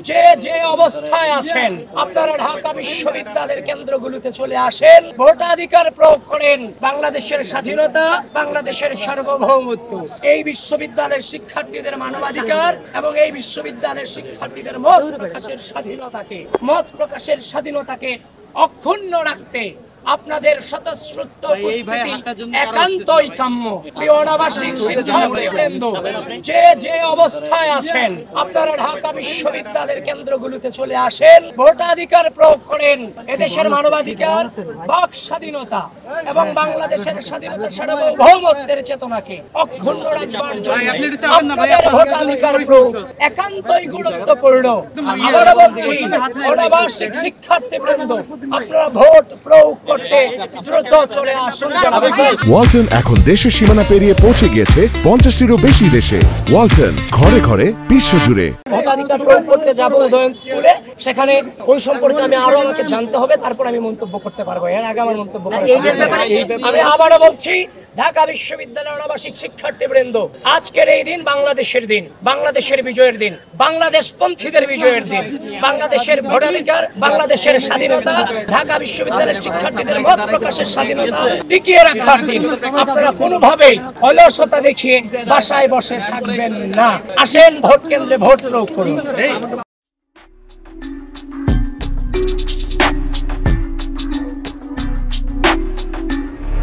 যে যে অবস্থায় আছেন আপনারা ঢাকা বিশ্ববিদ্যালয়ের কেন্দ্রগুলোতে চলে আসেন, ভোটাধিকার প্রয়োগ করেন। বাংলাদেশের স্বাধীনতা, বাংলাদেশের সার্বভৌমত্ব, এই বিশ্ববিদ্যালয়ের শিক্ষার্থীদের মানবাধিকার এবং এই বিশ্ববিদ্যালয়ের শিক্ষার্থীদের মত প্রকাশের স্বাধীনতাকে অক্ষুণ্ণ রাখতে আপনাদের স্বতঃস্ফূর্ত উপস্থিতি একান্তই কাম্য। প্রিয় অনাবাসিক শিক্ষার্থীবৃন্দ, যে যে অবস্থায় আছেন আপনারা ঢাকা বিশ্ববিদ্যালয়ের কেন্দ্রগুলোতে চলে আসেন, ভোটাধিকার প্রয়োগ করেন। এদেশের মানবাধিকার, বাক স্বাধীনতা এবং বাংলাদেশের স্বাধীনতা সার্বভৌমত্বের চেতনাকে অক্ষুণ্ণ রাখবার জন্য আপনাদের ভোটাধিকার প্রয়োগ একান্তই গুরুত্বপূর্ণ। আবারও বলছি, অনাবাসিক শিক্ষার্থীবৃন্দ, আপনারা ভোট প্রয়োগ করতে দ্রুত চলে আসুন। ওয়ালটন এখন দেশের সীমানা পেরিয়ে পৌঁছে গিয়েছে 50টিরও বেশি দেশে। ওয়ালটন, ঘরে ঘরে বিশ্বজুড়ে। ভোটাধিকার প্রয়োগ করতে যাব উদয়ন স্কুলে, সেখানে ওই সম্পর্কে আমাকে জানতে হবে, তারপর আমি মন্তব্য করতে পারবো। এর আগে আমার মন্তব্য আমি আবারও বলছি, ঢাকা বিশ্ববিদ্যালয়ের অনাবাসিক শিক্ষার্থীবৃন্দ, আজকের এই দিন বাংলাদেশের দিন, বাংলাদেশের বিজয়ের দিন, বাংলাদেশ পন্থীদের বিজয়ের দিন, বাংলাদেশের ভোটাধিকার, বাংলাদেশের স্বাধীনতা, ঢাকা বিশ্ববিদ্যালয়ের শিক্ষার্থীদের মত প্রকাশের স্বাধীনতা টিকিয়ে রাখার দিন। আপনারা কোনোভাবেই অলসতা দেখিয়ে বাসায় বসে থাকবেন না। আসেন, ভোট কেন্দ্রে ভোট প্রয়োগ করুন।